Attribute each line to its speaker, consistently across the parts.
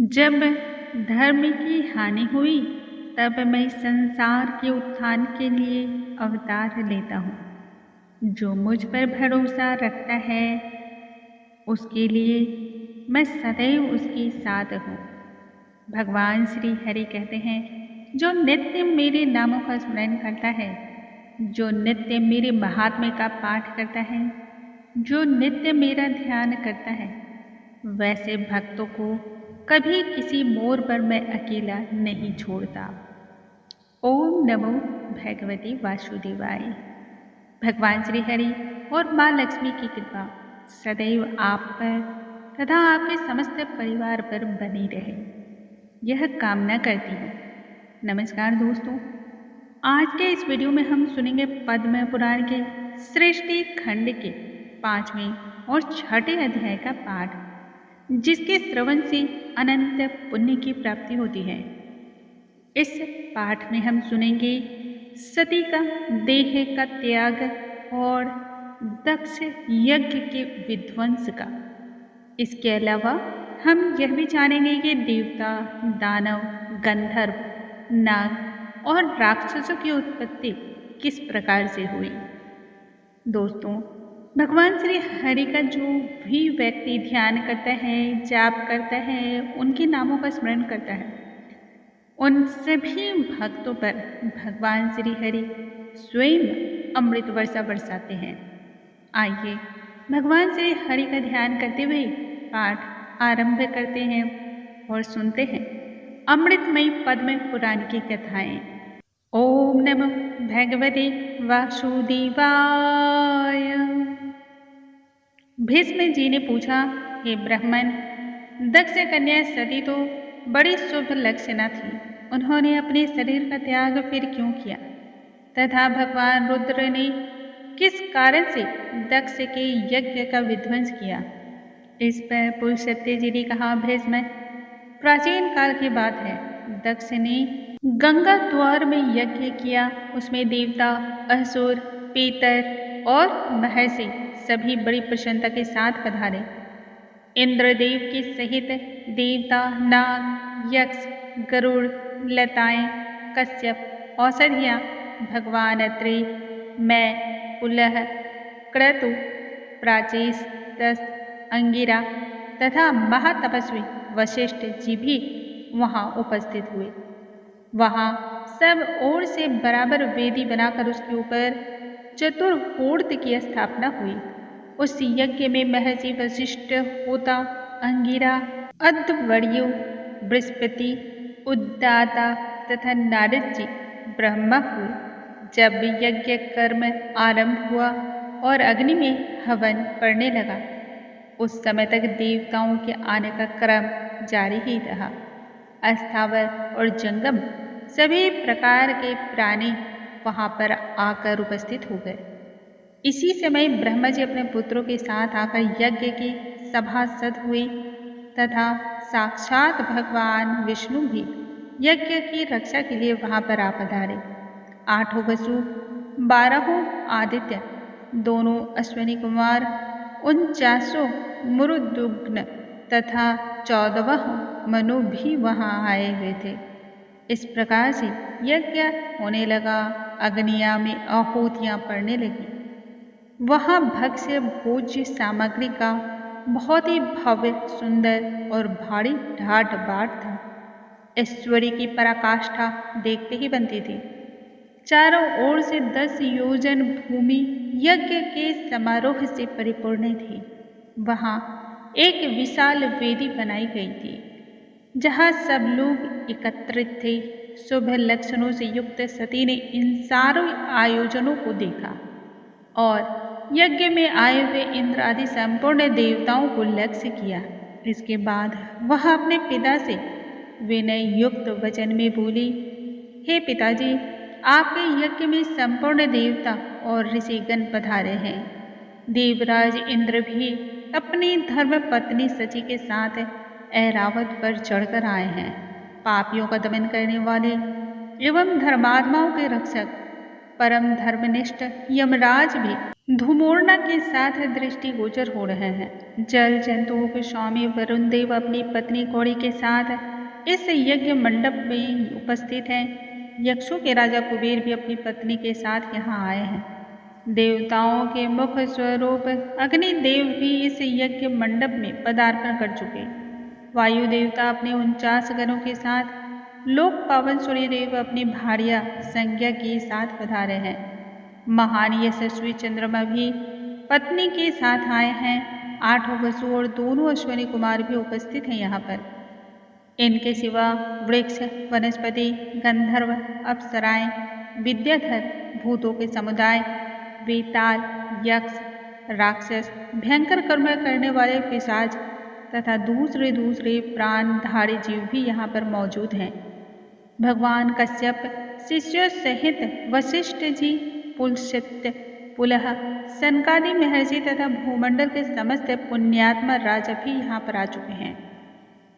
Speaker 1: जब धर्म की हानि हुई तब मैं संसार के उत्थान के लिए अवतार लेता हूँ। जो मुझ पर भरोसा रखता है उसके लिए मैं सदैव उसके साथ हूँ। भगवान श्री हरि कहते हैं, जो नित्य मेरे नामों का स्मरण करता है, जो नित्य मेरे महात्म्य का पाठ करता है, जो नित्य मेरा ध्यान करता है, वैसे भक्तों को कभी किसी मोड़ पर मैं अकेला नहीं छोड़ता। ओम नमो भगवती वासुदेवाय। भगवान श्री हरि और माँ लक्ष्मी की कृपा सदैव आप पर तथा आपके समस्त परिवार पर बनी रहे, यह कामना करती हूँ। नमस्कार दोस्तों, आज के इस वीडियो में हम सुनेंगे पद्म पुराण के सृष्टि खंड के 5वें और 6ठे अध्याय का पाठ, जिसके श्रवण से अनंत पुण्य की प्राप्ति होती है। इस पाठ में हम सुनेंगे सती का देह का त्याग और दक्ष यज्ञ के विध्वंस का। इसके अलावा हम यह भी जानेंगे कि देवता, दानव, गंधर्व, नाग और राक्षसों की उत्पत्ति किस प्रकार से हुई। दोस्तों, भगवान श्री हरि का जो भी व्यक्ति ध्यान करता है, जाप करता है, उनके नामों का स्मरण करता है, उन सभी भक्तों पर भगवान श्री हरि स्वयं अमृत वर्षा बरसाते हैं। आइए भगवान श्री हरि का ध्यान करते हुए पाठ आरंभ करते हैं और सुनते हैं अमृतमयी पद्म पुराण की कथाएं। ओम नमो भगवते वासुदेवाय। भीष्म जी ने पूछा, हे ब्राह्मण, दक्ष कन्या सती तो बड़ी शुभ लक्षणा थी, उन्होंने अपने शरीर का त्याग फिर क्यों किया तथा भगवान रुद्र ने किस कारण से दक्ष के यज्ञ का विध्वंस किया। इस पर पुलस्त्य जी ने कहा, भीष्म, प्राचीन काल की बात है। दक्ष ने गंगा द्वार में यज्ञ किया, उसमें देवता, असुर, पीतर और महर्षि सभी बड़ी प्रसन्नता के साथ पधारे। इंद्रदेव के सहित देवता, नाग, यक्ष, गरुड़, लताएं, कश्यप, औषधियाँ, भगवान अत्रि, मैं, पुलह, क्रतु, प्राचेस्तस, अंगिरा तथा महातपस्वी वशिष्ठ जी भी वहाँ उपस्थित हुए। वहाँ सब ओर से बराबर वेदी बनाकर उसके ऊपर चतुर्होर्त की स्थापना हुई। उस यज्ञ में महर्षि वशिष्ठ, होता, अंगिरा, अद्वर्यु, बृहस्पति, उद्दाता तथा नारद जी ब्रह्मा हुए। जब यज्ञ कर्म आरंभ हुआ और अग्नि में हवन पड़ने लगा, उस समय तक देवताओं के आने का क्रम जारी ही रहा। अस्थावर और जंगम सभी प्रकार के प्राणी वहाँ पर आकर उपस्थित हो गए। इसी समय ब्रह्मा जी अपने पुत्रों के साथ आकर यज्ञ की सभासद हुए तथा साक्षात भगवान विष्णु भी यज्ञ की रक्षा के लिए वहाँ पर आ पधारे। 8 वसु, 12 आदित्य, दोनों अश्विनी कुमार, 49 मरुदुग्न तथा 14वां मनु भी वहाँ आए हुए थे। इस प्रकार से यज्ञ होने लगा, अग्नियाँ में आहुतियाँ पड़ने लगी। वहाँ भक्ष्य भोज्य सामग्री का बहुत ही भव्य, सुंदर और भारी ठाठ बाट था। ऐश्वर्य की पराकाष्ठा देखते ही बनती थी। चारों ओर से 10 योजन भूमि यज्ञ के समारोह से परिपूर्ण थी। वहाँ एक विशाल वेदी बनाई गई थी, जहाँ सब लोग एकत्रित थे। शुभ लक्षणों से युक्त सती ने इन सारे आयोजनों को देखा और यज्ञ में आए हुए इंद्र आदि संपूर्ण देवताओं को लक्ष्य किया। इसके बाद वह अपने पिता से विनय युक्त वचन में बोली, हे पिताजी, आपके यज्ञ में संपूर्ण देवता और ऋषिगण पधारे हैं। देवराज इंद्र भी अपनी धर्म पत्नी सची के साथ ऐरावत पर चढ़कर आए हैं। पापियों का दमन करने वाले एवं धर्मात्माओं के रक्षक परम धर्मनिष्ठ यमराज भी धूमोड़ना के साथ दृष्टिगोचर हो रहे हैं। जल जंतुओं के स्वामी वरुण देव अपनी पत्नी कौड़ी के साथ इस यज्ञ मंडप में उपस्थित हैं। यक्षों के राजा कुबेर भी अपनी पत्नी के साथ यहाँ आए हैं। देवताओं के मुख्य स्वरूप अग्निदेव भी इस यज्ञ मंडप में पदार्पण कर चुके। वायु देवता अपने 49 गणों के साथ, लोक पावन सूर्य देव अपनी भार्या संज्ञा के साथ पधारे हैं। महान यशस्वी चंद्रमा भी पत्नी के साथ आए हैं। 8 वसु और दोनों अश्विनी कुमार भी उपस्थित हैं यहाँ पर। इनके सिवा वृक्ष, वनस्पति, गंधर्व, अप्सराएं, विद्याधर, भूतों के समुदाय, वेताल, यक्ष, राक्षस, भयंकर कर्म करने वाले पिशाच तथा दूसरे प्राणधारी जीव भी यहाँ पर मौजूद हैं। भगवान कश्यप शिष्यों सहित वशिष्ठ जी, पुलस्त्य, पुलह, सनकादि महर्षि तथा भूमंडल के समस्त पुण्यात्मा राजा भी यहाँ पर आ चुके हैं।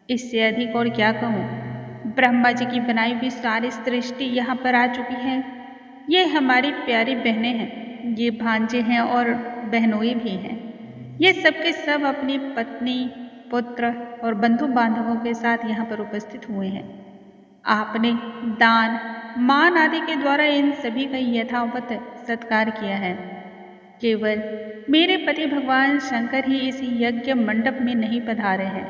Speaker 1: इससे अधिक और क्या कहूँ। ब्रह्मा जी की बनाई हुई सारी सृष्टि यहाँ पर आ चुकी है। ये हमारी प्यारी बहनें हैं, ये भांजे हैं और बहनोई भी हैं। ये सबके सब अपनी पत्नी, पुत्र और बंधु बांधवों के साथ यहाँ पर उपस्थित हुए हैं। आपने दान, मान आदि के द्वारा इन सभी का यथावत सत्कार किया है। केवल मेरे पति भगवान शंकर ही इस यज्ञ मंडप में नहीं पधारे हैं।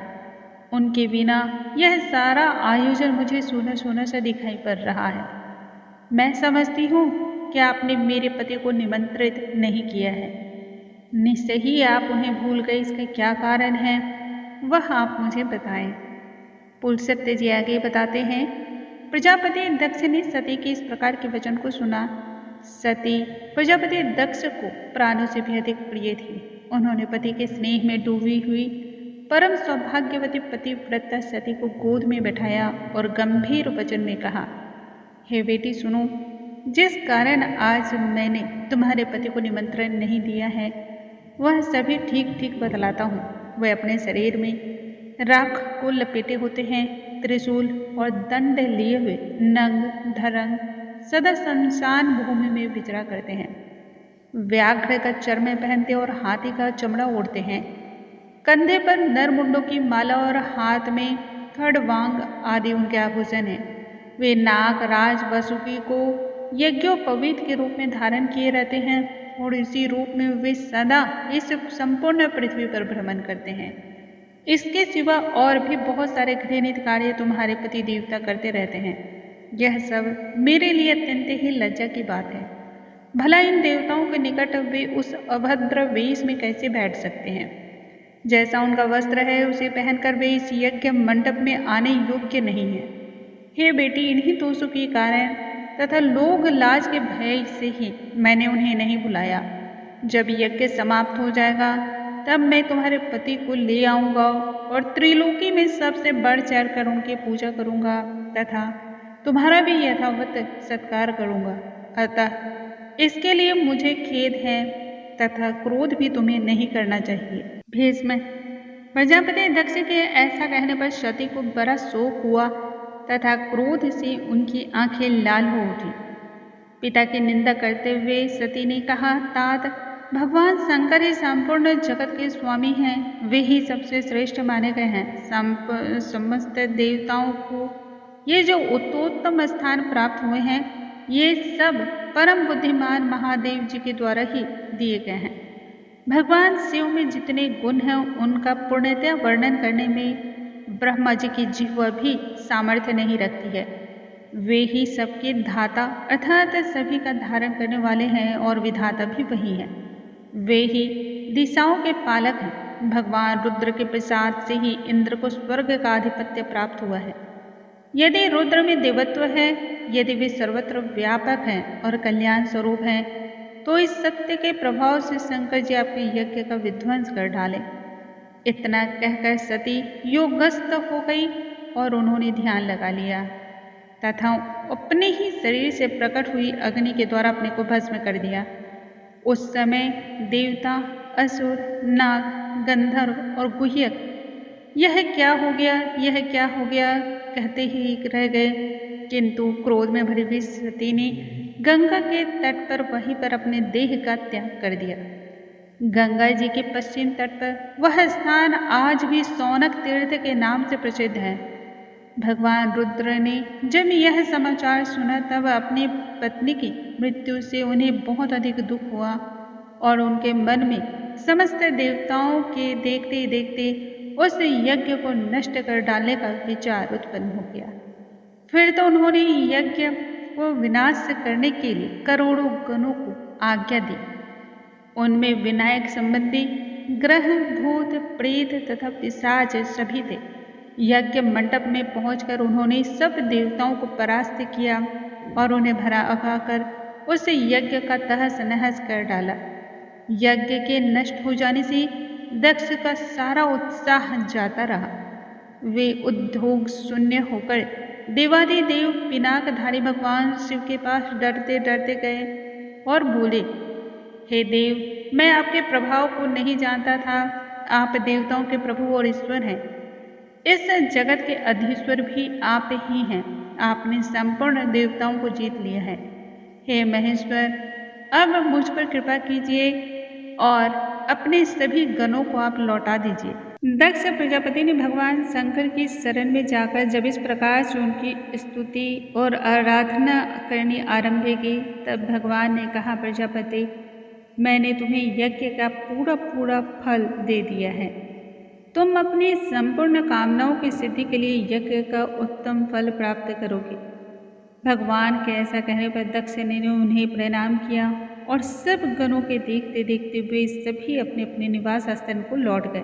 Speaker 1: उनके बिना यह सारा आयोजन मुझे सूना सूना सा दिखाई पड़ रहा है। मैं समझती हूँ कि आपने मेरे पति को निमंत्रित नहीं किया है। निश्चय ही आप उन्हें भूल गए। इसका क्या कारण है वह आप मुझे बताएं। पुलस्त्य जी आगे बताते हैं, प्रजापति दक्ष ने सती के इस प्रकार के वचन को सुना। सती प्रजापति दक्ष को प्राणों से भी अधिक प्रिय थी। उन्होंने पति के स्नेह में डूबी हुई परम सौभाग्यवती पतिव्रता सती को गोद में बैठाया और गंभीर वचन में कहा, हे बेटी सुनो, जिस कारण आज मैंने तुम्हारे पति को निमंत्रण नहीं दिया है वह सभी ठीक ठीक बतलाता हूँ। वह अपने शरीर में राख को लपेटे होते हैं, त्रिशूल और दंड लिए हुए नंग धरंग सदा शमशान भूमि में विचरा करते हैं। व्याघ्र का चर्म पहनते और हाथी का चमड़ा ओढ़ते हैं। कंधे पर नरमुंडों की माला और हाथ में खड़वांग आदि उनके आभूषण हैं। वे नाग राज वासुकी को यज्ञोपवीत के रूप में धारण किए रहते हैं और इसी रूप में वे सदा इस संपूर्ण पृथ्वी पर भ्रमण करते हैं। इसके सिवा और भी बहुत सारे घृणित कार्य तुम्हारे पति देवता करते रहते हैं। यह सब मेरे लिए अत्यंत ही लज्जा की बात है। भला इन देवताओं के निकट वे उस अभद्र वेश में कैसे बैठ सकते हैं। जैसा उनका वस्त्र है उसे पहनकर वे इस यज्ञ मंडप में आने योग्य नहीं है। हे बेटी, इन्हीं दोषों के कारण तथा लोग लाज के भय से ही मैंने उन्हें नहीं बुलाया। जब यज्ञ समाप्त हो जाएगा तब मैं तुम्हारे पति को ले आऊँगा और त्रिलोकी में सबसे बढ़ चढ़ कर उनकी पूजा करूँगा तथा तुम्हारा भी यथावत सत्कार करूँगा। अतः इसके लिए मुझे खेद है तथा क्रोध भी तुम्हें नहीं करना चाहिए। भीष्म, प्रजापति दक्ष के ऐसा कहने पर सती को बड़ा शोक हुआ तथा क्रोध से उनकी आंखें लाल हो उठी। पिता की निंदा करते हुए सती ने कहा, तात, भगवान शंकर ही संपूर्ण जगत के स्वामी हैं। वे ही सबसे श्रेष्ठ माने गए हैं। समस्त देवताओं को ये जो उत्तोत्तम स्थान प्राप्त हुए हैं ये सब परम बुद्धिमान महादेव जी के द्वारा ही दिए गए हैं। भगवान शिव में जितने गुण हैं उनका पूर्णतया वर्णन करने में ब्रह्मा जी की जिह्वा भी सामर्थ्य नहीं रखती है। वे ही सबके धाता अर्थात सभी का धारण करने वाले हैं और विधाता भी वही हैं। वे ही दिशाओं के पालक हैं। भगवान रुद्र के प्रसाद से ही इंद्र को स्वर्ग का आधिपत्य प्राप्त हुआ है। यदि रुद्र में देवत्व है, यदि वे सर्वत्र व्यापक हैं और कल्याण स्वरूप हैं, तो इस सत्य के प्रभाव से शंकर जी आपके यज्ञ का विध्वंस कर डाले। इतना कहकर सती योगस्थ हो गई और उन्होंने ध्यान लगा लिया तथा अपने ही शरीर से प्रकट हुई अग्नि के द्वारा अपने को भस्म कर दिया। उस समय देवता, असुर, नाग, गंधर्व और गुह्यक यह क्या हो गया, यह क्या हो गया कहते ही रह गए, किंतु क्रोध में भरी हुई सती ने गंगा के तट पर वहीं पर अपने देह का त्याग कर दिया। गंगा जी के पश्चिम तट पर वह स्थान आज भी सौनक तीर्थ के नाम से प्रसिद्ध है। भगवान रुद्र ने जब यह समाचार सुना तब अपनी पत्नी की मृत्यु से उन्हें बहुत अधिक दुख हुआ और उनके मन में समस्त देवताओं के देखते देखते उस यज्ञ को नष्ट कर डालने का विचार उत्पन्न हो गया। फिर तो उन्होंने यज्ञ को विनाश करने के लिए करोड़ों गणों को आज्ञा दी। उनमें विनायक संबंधी ग्रह, भूत, प्रेत तथा पिशाच सभी थे। यज्ञ मंडप में पहुंचकर उन्होंने सब देवताओं को परास्त किया और उन्हें भरा भगाकर उस यज्ञ का तहस नहस कर डाला। यज्ञ के नष्ट हो जाने से दक्ष का सारा उत्साह जाता रहा। वे उद्योग शून्य होकर देवादिदेव पिनाकधारी भगवान शिव के पास डरते डरते गए और बोले, हे देव, मैं आपके प्रभाव को नहीं जानता था। आप देवताओं के प्रभु और ईश्वर हैं। इस जगत के अधीश्वर भी आप ही हैं। आपने संपूर्ण देवताओं को जीत लिया है। हे महेश्वर, अब मुझ पर कृपा कीजिए और अपने सभी गणों को आप लौटा दीजिए। दक्ष प्रजापति ने भगवान शंकर की शरण में जाकर जब इस प्रकार से उनकी स्तुति और आराधना करनी आरंभ की, तब भगवान ने कहा, प्रजापति, मैंने तुम्हें यज्ञ का पूरा फल दे दिया है। तुम अपनी संपूर्ण कामनाओं की सिद्धि के लिए यज्ञ का उत्तम फल प्राप्त करोगे। भगवान के ऐसा कहने पर दक्ष ने उन्हें प्रणाम किया और सब गणों के देखते देखते वे सभी अपने अपने निवास स्थान को लौट गए।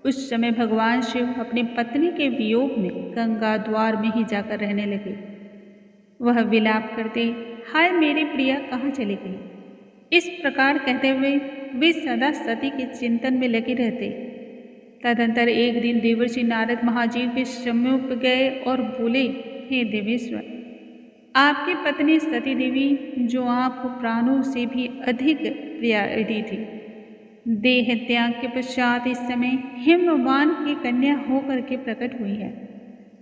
Speaker 1: उस समय भगवान शिव अपनी पत्नी के वियोग में गंगा द्वार में ही जाकर रहने लगे। वह विलाप करते, हाय मेरी प्रिया कहाँ चली गई। इस प्रकार कहते हुए वे सदा सती के चिंतन में लगे रहते। तदंतर एक दिन देवर्षि नारद महाजीव के समीप गए और बोले, हे देवेश्वर, आपकी पत्नी सती देवी, जो आपको प्राणों से भी अधिक प्यारी थी, देह त्याग के पश्चात इस समय हिमवान की कन्या होकर के प्रकट हुई है।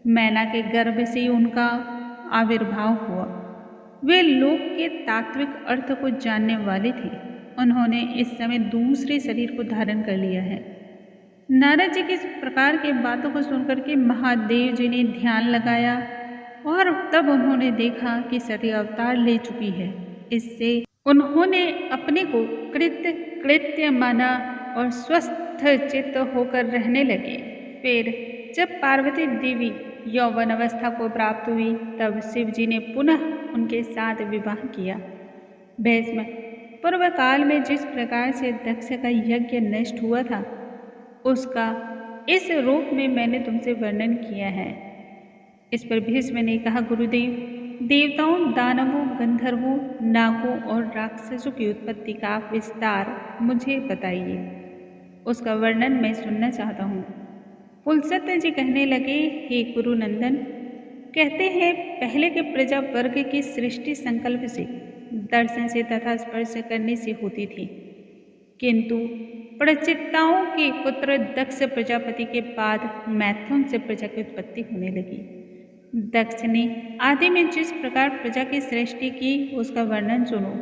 Speaker 1: मैना के गर्भ से उनका आविर्भाव हुआ। वे लोक के तात्विक अर्थ को जानने वाले थे। उन्होंने इस समय दूसरे शरीर को धारण कर लिया है। नारद जी की इस प्रकार की बातों को सुनकर के महादेव जी ने ध्यान लगाया और तब उन्होंने देखा कि सती अवतार ले चुकी है। इससे उन्होंने अपने को कृत्य माना और स्वस्थ चित्त होकर रहने लगे। फिर जब पार्वती देवी यौवन अवस्था को प्राप्त हुई, तब शिव जी ने पुनः उनके साथ विवाह किया। भस्म पूर्व काल में जिस प्रकार से दक्ष का यज्ञ नष्ट हुआ था, उसका इस रूप में मैंने तुमसे वर्णन किया है। इस पर भीष्म ने कहा, गुरुदेव, देवताओं, दानवों, गंधर्वों, नागों और राक्षसों की उत्पत्ति का विस्तार मुझे बताइए। उसका वर्णन मैं सुनना चाहता हूँ। पुलस्त्य जी कहने लगे, हे गुरुनंदन, कहते हैं पहले के प्रजा वर्ग की सृष्टि संकल्प से, दर्शन से तथा स्पर्श करने से होती थी, किंतु प्रचित्ताओं के पुत्र दक्ष प्रजापति के बाद मैथुन से प्रजा की उत्पत्ति होने लगी। दक्ष ने आदि में जिस प्रकार प्रजा की सृष्टि की, उसका वर्णन सुनो।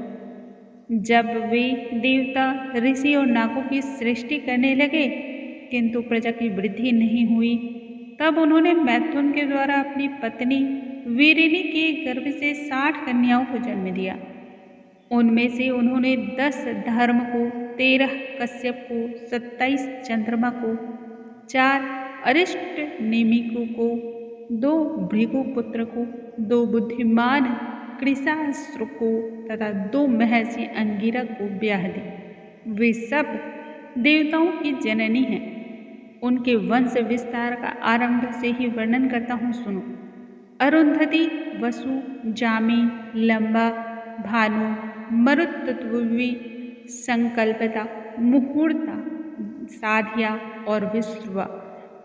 Speaker 1: जब वे देवता, ऋषि और नागों की सृष्टि करने लगे, किंतु प्रजा की वृद्धि नहीं हुई, तब उन्होंने मैथुन के द्वारा अपनी पत्नी वीरिनी के गर्भ से 60 कन्याओं को जन्म दिया। उनमें से उन्होंने 10 धर्म को, 13 कश्यप को, 27 चंद्रमा को, 4 अरिष्ट नेमिकों को, 2 भृगुपुत्र को, 2 बुद्धिमान कृशास्त्र को तथा 2 महर्षि अंगिरा को ब्याह दी। वे सब देवताओं की जननी हैं। उनके वंश विस्तार का आरंभ से ही वर्णन करता हूँ, सुनो। अरुंधति, वसु, जामी, लंबा, भानु, मरुत्तुवी, संकल्पता, मुहूर्ता, साध्या और विश्रुवा,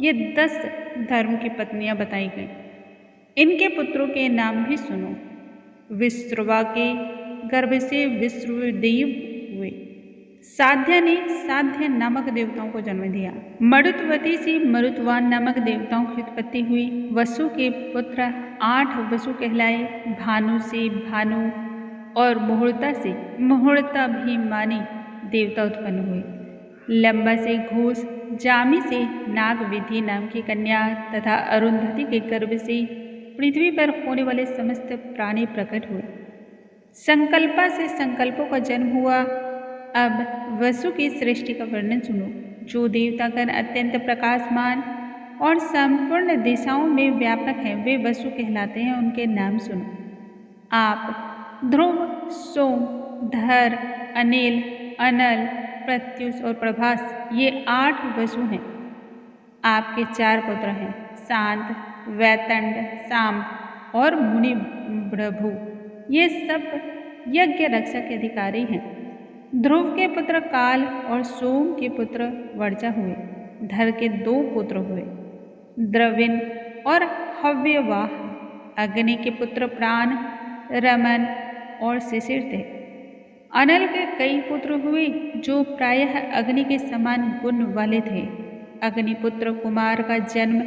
Speaker 1: ये 10 धर्म की पत्नियां बताई गई। इनके पुत्रों के नाम भी सुनो। विश्रुवा के गर्भ से विश्रुदेव हुए। साध्या ने साध्य नामक देवताओं को जन्म दिया। मरुत्वती से मरुत्वान नामक देवताओं की उत्पत्ति हुई। वसु के पुत्र 8 वसु कहलाए। भानु से भानु, और मुहूर्ताभिमानी देवता उत्पन्न हुए। लंबा से घोष, जामी से नागविधि नाम की कन्या तथा अरुंधति के गर्भ से पृथ्वी पर होने वाले समस्त प्राणी प्रकट हुए। संकल्पा से संकल्पों का जन्म हुआ। अब वसु की सृष्टि का वर्णन सुनो। जो देवतागण अत्यंत प्रकाशमान और संपूर्ण दिशाओं में व्यापक हैं, वे वसु कहलाते हैं। उनके नाम सुनो। आप ध्रुव, सोम, धर, अनिल, अनल, प्रत्युष और प्रभास, ये 8 वसु हैं। आपके 4 पुत्र हैं, शांत, वैतंड, साम और मुनि प्रभु। ये सब यज्ञ रक्षा के अधिकारी हैं। ध्रुव के पुत्र काल और सोम के पुत्र वर्चा हुए। धर के 2 पुत्र हुए, द्रविण और हव्यवाह। अग्नि के पुत्र प्राण, रमन और शिशिर थे। अनल के कई पुत्र हुए जो प्रायः अग्नि के समान गुण वाले थे। अग्निपुत्र कुमार का जन्म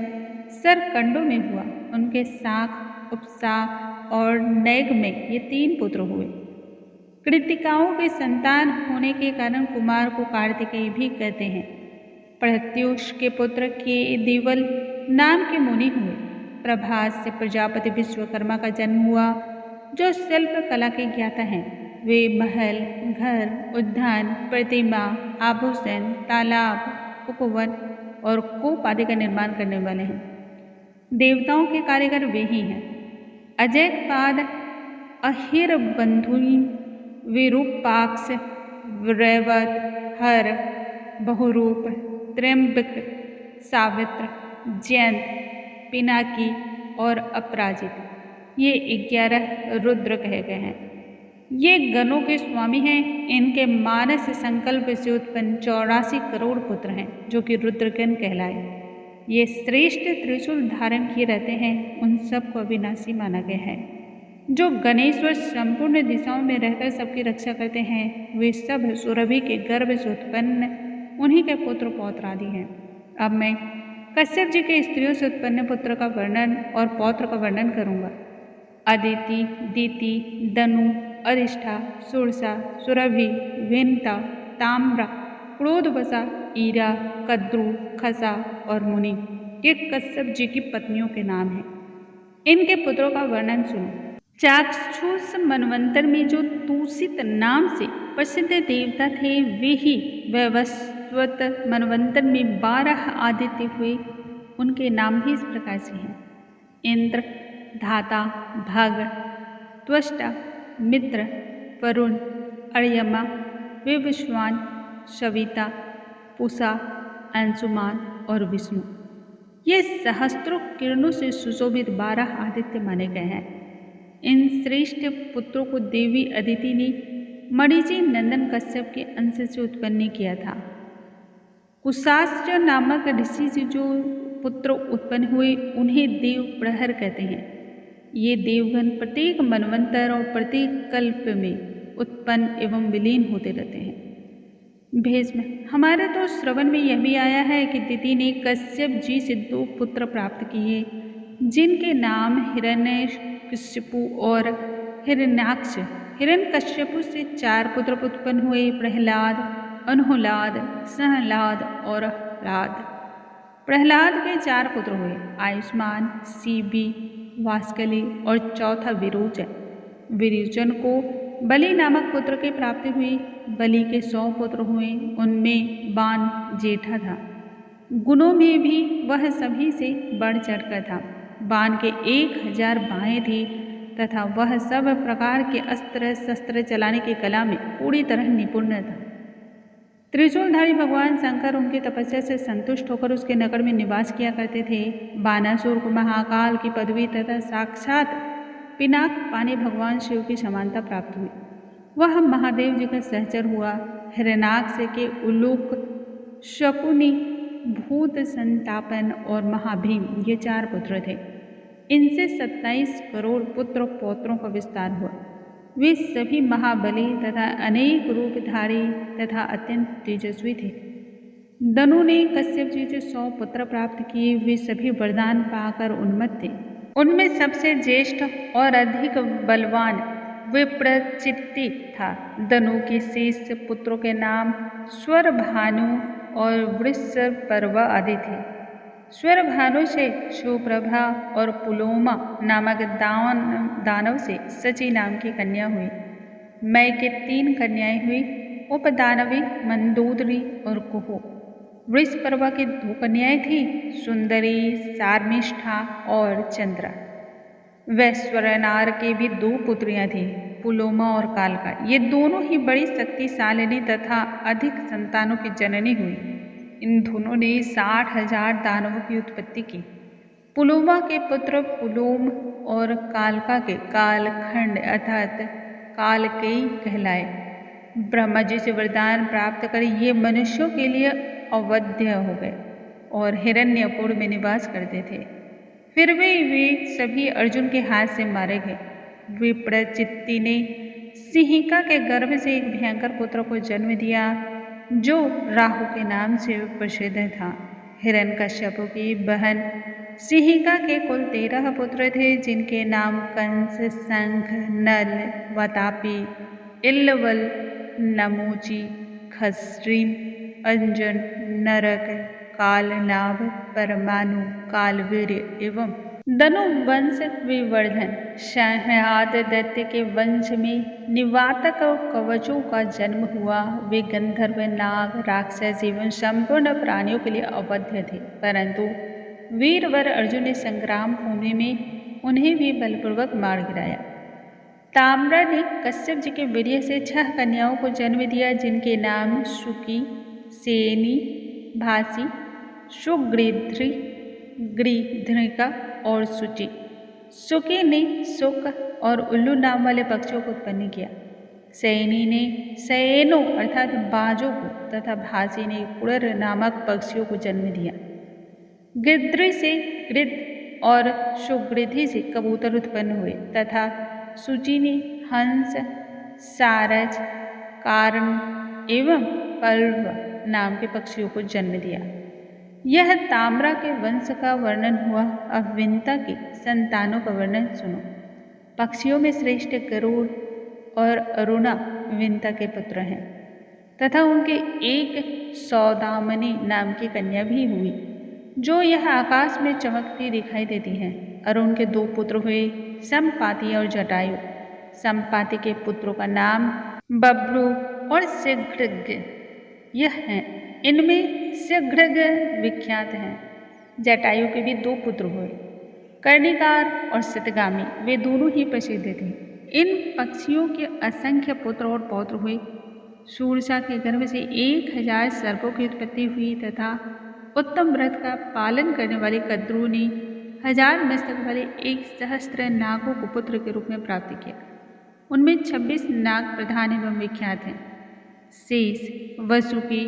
Speaker 1: सरकंडों में हुआ। उनके शाक, उपशाक और नैग में ये 3 पुत्र हुए। कृतिकाओं के संतान होने के कारण कुमार को कार्तिकेय भी कहते हैं। प्रत्युष के पुत्र के देवल नाम के मुनि हुए। प्रभास से प्रजापति विश्वकर्मा का जन्म हुआ जो शिल्प कला के ज्ञाता हैं। वे महल, घर, उद्यान, प्रतिमा, आभूषण, तालाब, उपवन और कूप आदि का निर्माण करने वाले हैं। देवताओं के कारीगर वे ही हैं। अजैकपाद, अहिरबंधुई, विरूपाक्ष, रैवत, हर, बहुरूप, त्र्यंबक, सावित्र, जयंत, पिनाकी और अपराजित, ये 11 रुद्र कहे गए हैं। ये गणों के स्वामी हैं। इनके मानस संकल्प से उत्पन्न 84 करोड़ पुत्र हैं जो कि रुद्रगण कहलाए। ये श्रेष्ठ त्रिशूल धारण किए रहते हैं। उन सब को अविनाशी माना गया है। जो गणेश्वर संपूर्ण दिशाओं में रहकर सबकी रक्षा करते हैं, वे सब सुरभि के गर्भ से उत्पन्न उन्हीं के पुत्र पौत्र आदि हैं। अब मैं कश्यप जी के स्त्रियों से उत्पन्न पुत्र का वर्णन और पौत्र का वर्णन करूंगा। अदिति, दीति, दनु, अरिष्ठा, सुरसा, सुरभि, विनता, ताम्रा, क्रोधवसा, ईरा, कद्रु, खसा और मुनि, ये कश्यप जी की पत्नियों के नाम हैं। इनके पुत्रों का वर्णन सुनो। चाक्षुष मनवंतर में जो तूषित नाम से प्रसिद्ध देवता थे, वे ही वैवस्वत मनवंतर में 12 आदित्य हुए। उनके नाम भी इस प्रकार से हैं: इंद्र, धाता, भग, त्वष्टा, मित्र, वरुण, अर्यमा, विवस्वान, सविता, पूषा, अंशुमान और विष्णु। ये सहस्त्रों किरणों से सुशोभित 12 आदित्य माने गए हैं। इन श्रेष्ठ पुत्रों को देवी अदिति ने मणिजी नंदन कश्यप के अंश से उत्पन्न किया था। कुशास्त्र नामक ऋषि से जो पुत्र उत्पन्न हुए, उन्हें देव प्रहर कहते हैं। ये देवगण प्रत्येक मनवंतर और प्रत्येक कल्प में उत्पन्न एवं विलीन होते रहते हैं। भीष्म, हमारे तो श्रवण में यह भी आया है कि दिति ने कश्यप जी से 2 पुत्र प्राप्त किए, जिनके नाम हिरण्यकशिपु और हिरण्याक्ष। हिरण्यकशिपु से 4 पुत्र उत्पन्न हुए: प्रहलाद, अनहुलाद, सहलाद और ह्लाद। प्रहलाद के 4 पुत्र हुए: आयुष्मान, सीबी, वास्कली और चौथा विरोचन। विरोचन को बलि नामक पुत्र की प्राप्ति हुई। बलि के 100 पुत्र हुए, उनमें बाण जेठा था। गुणों में भी वह सभी से बढ़ चढ़कर था। बाण के 1000 बाहें थी तथा वह सब प्रकार के अस्त्र शस्त्र चलाने की कला में पूरी तरह निपुण था। त्रिशूलधारी भगवान शंकर उनकी तपस्या से संतुष्ट होकर उसके नगर में निवास किया करते थे। बानासुर को महाकाल की पदवी तथा साक्षात पिनाक पाने भगवान शिव की समानता प्राप्त हुई। वह महादेव जी का सहचर हुआ। हिरण्याक्ष के उलूक, शकुनी, भूत संतापन और महाभीम, ये 4 पुत्र थे। इनसे 27 करोड़ पुत्र पौत्रों का विस्तार हुआ। वे सभी महाबली तथा अनेक रूपधारी तथा अत्यंत तेजस्वी थे। दनु ने कश्यप जी से 100 पुत्र प्राप्त किए। वे सभी वरदान पाकर उन्मत्त थे। उनमें सबसे ज्येष्ठ और अधिक बलवान विप्रचित्ति था। दनु के शेष पुत्रों के नाम स्वरभानु और वृषपर्वा आदि थे। स्वरभानु से सुप्रभा और पुलोमा नामक दानव से सची नाम की कन्या हुई। मय के 3 कन्याएं हुई, उपदानवी, मंदोदरी और कुहू। वृषपर्वा की 2 कन्याएं थी, सुंदरी, सार्मिष्ठा और चंद्रा। वैश्वरनार के भी 2 पुत्रियां थीं, पुलोमा और कालका। ये दोनों ही बड़ी शक्तिशालिनी तथा अधिक संतानों की जननी हुई। इन दोनों ने 60,000 दानवों की उत्पत्ति की। पुलोमा के पुत्र पुलोम और कालका के कालखंड अर्थात कालकेयी कहलाए। ब्रह्मा जी से वरदान प्राप्त कर ये मनुष्यों के लिए अवध्य हो गए और हिरण्यपुर में निवास करते थे। फिर वे सभी अर्जुन के हाथ से मारे गए। विप्रचित्ति ने सिंहिका के गर्भ से एक भयंकर पुत्र को जन्म दिया जो राहु के नाम से प्रसिद्ध था। हिरण्यकश्यप की बहन सिंहिका के कुल 13 पुत्र थे, जिनके नाम कंस, शंख, नल, वातापी, इल्वल, नमोची, खस्रीम, अंजन, नरक, कालनाभ, परमाणु, कालवीर्य एवं दनु वंश विवर्धन। शाहयाद दैत्य के वंश में निवातक और कवचों का जन्म हुआ। वे गंधर्व, नाग, राक्षस एवं संपूर्ण प्राणियों के लिए अवध्य थे, परंतु वीरवर अर्जुन ने संग्राम भूमि में उन्हें भी बलपूर्वक मार गिराया। ताम्रा ने कश्यप जी के वीर्य से 6 कन्याओं को जन्म दिया, जिनके नाम सुकी, सेनी, भासी, सुगृध्री, गृध्रिका और सुचि। सुकी ने सुक और उल्लू नाम वाले पक्षियों को उत्पन्न किया। सैनी ने सैनो अर्थात बाजों को तथा भासी ने कुड़र नामक पक्षियों को जन्म दिया। गृध्री से गृध और सुगृधि से कबूतर उत्पन्न हुए तथा सुचि ने हंस, सारज, कारण एवं पल्व नाम के पक्षियों को जन्म दिया। यह ताम्रा के वंश का वर्णन हुआ। अब विंता के संतानों का वर्णन सुनो। पक्षियों में श्रेष्ठ गरुड़ और अरुणा विंता के पुत्र हैं तथा उनके एक सौदामनी नाम की कन्या भी हुई, जो यह आकाश में चमकती दिखाई देती हैं। अरुण के 2 पुत्र हुए, संपाति और जटायु। संपाति के पुत्रों का नाम बब्रू और शीघ्रज्ञ यह हैं। इनमें शीघ्रज्ञ विख्यात हैं। जटायु के भी 2 पुत्र हुए, कर्णिकार और शतगामी। वे दोनों ही प्रसिद्ध थे। इन पक्षियों के असंख्य पुत्र और पौत्र हुए। सूरसा के गर्भ से 1000 सर्पों की उत्पत्ति हुई तथा उत्तम व्रत का पालन करने वाले कद्रू ने 1000 मस्तक वाले 1,000 नागों को पुत्र के रूप में प्राप्त किया। उनमें 26 नाग प्रधान एवं विख्यात हैं। शेष, वसुकी,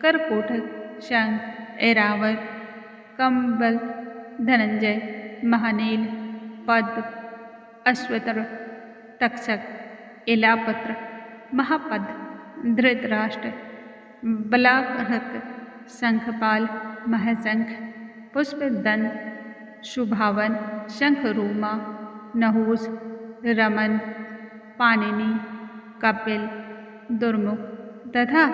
Speaker 1: करकोटक, शंख, ऐरावत, कंबल, धनंजय, महानील, पद्म, अश्वतर, तक्षक, एलापत्र, महापद, धृतराष्ट्र, बलाहक, शंखपाल, महशंख, पुष्पदंत, शुभावन, शंखरूमा, नहुस, रमन, पाणिनि, कपिल, दुर्मुख तथा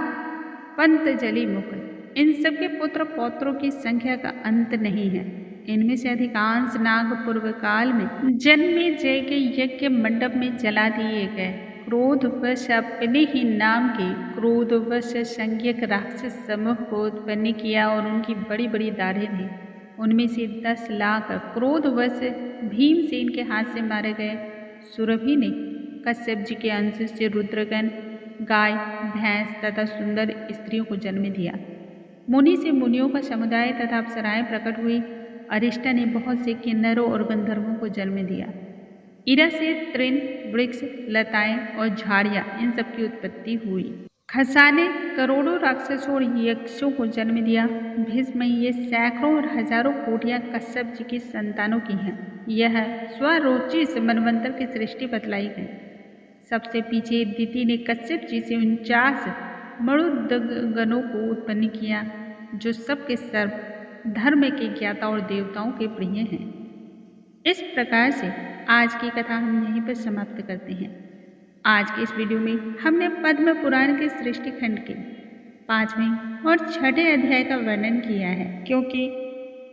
Speaker 1: पंतजलि मुकुल। इन सबके पुत्र पौत्रों की संख्या का अंत नहीं है। इनमें से अधिकांश नाग पूर्व काल में जन्मेजय के यज्ञ मंडप में जला दिए गए। क्रोधवश अपने ही नाम के क्रोधवश संज्ञक राक्षस समूह को उत्पन्न किया और उनकी बड़ी बड़ी दाढ़ें थी। उनमें से 10 लाख क्रोधवश भीमसेन के हाथ से मारे गए। सुरभि ने कश्यप जी के अंश से रुद्रगण, गाय, भैंस तथा सुंदर स्त्रियों को जन्म दिया। मुनि से मुनियों का समुदाय तथा अप्सराएं प्रकट हुई। अरिष्टा ने बहुत से किन्नरों और गंधर्वों को जन्म दिया। इरा से तृण, वृक्ष, लताएं और झाड़ियां इन सब की उत्पत्ति हुई। खसा ने करोड़ों राक्षसों और यक्षों को जन्म दिया। भीष्म ये सैकड़ों और हजारों कोटियां कश्यप जी की संतानों की हैं। यह स्वरोचि से मनवंतर की सृष्टि बतलाई गई। सबसे पीछे दिति ने कश्यप जी से 49 मरुदगणों को उत्पन्न किया, जो सबके सर्व धर्म के ज्ञाता और देवताओं के प्रिय हैं। इस प्रकार से आज की कथा हम यहीं पर समाप्त करते हैं। आज की इस वीडियो में हमने पद्म पुराण के सृष्टि खंड के 5वें और 6ठे अध्याय का वर्णन किया है, क्योंकि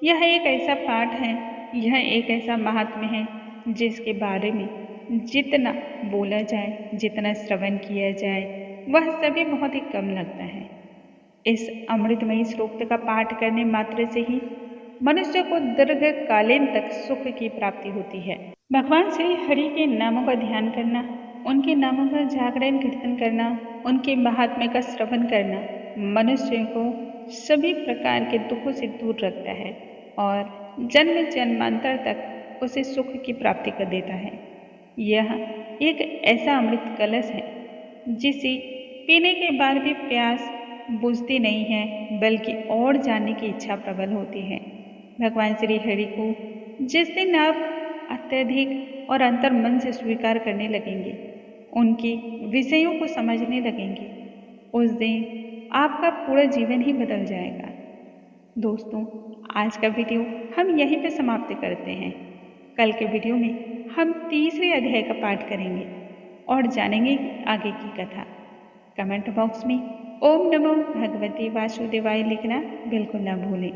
Speaker 1: यह एक ऐसा पाठ है, यह एक ऐसा महात्म्य है जिसके बारे में जितना बोला जाए, जितना श्रवण किया जाए, वह सभी बहुत ही कम लगता है। इस अमृतमयी श्लोक का पाठ करने मात्र से ही मनुष्य को दीर्घकालीन तक सुख की प्राप्ति होती है। भगवान श्री हरि के नामों का ध्यान करना, उनके नामों का जागरण कीर्तन करना, उनके महात्म्य का श्रवण करना मनुष्य को सभी प्रकार के दुखों से दूर रखता है और जन्म जन्मांतर तक उसे सुख की प्राप्ति कर देता है। यह एक ऐसा अमृत कलश है जिसे पीने के बाद भी प्यास बुझती नहीं है, बल्कि और जानने की इच्छा प्रबल होती है। भगवान श्री हरि को जिस दिन आप अत्यधिक और अंतर्मन से स्वीकार करने लगेंगे, उनके विषयों को समझने लगेंगे, उस दिन आपका पूरा जीवन ही बदल जाएगा। दोस्तों, आज का वीडियो हम यहीं पे समाप्त करते हैं। कल के वीडियो में हम तीसरे अध्याय का पाठ करेंगे और जानेंगे आगे की कथा। कमेंट बॉक्स में ओम नमो भगवते वासुदेवाय लिखना बिल्कुल ना भूलें।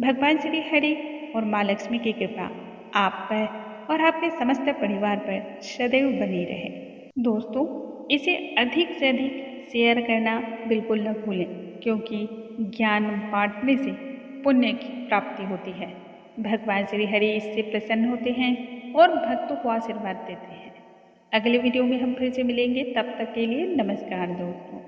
Speaker 1: भगवान श्री हरि और माँ लक्ष्मी की कृपा आप पर और आपके समस्त परिवार पर सदैव बनी रहे। दोस्तों, इसे अधिक से अधिक शेयर करना बिल्कुल न भूलें, क्योंकि ज्ञान बांटने से पुण्य की प्राप्ति होती है। भगवान श्री हरि इससे प्रसन्न होते हैं और भक्तों को आशीर्वाद देते हैं। अगले वीडियो में हम फिर से मिलेंगे, तब तक के लिए नमस्कार दोस्तों।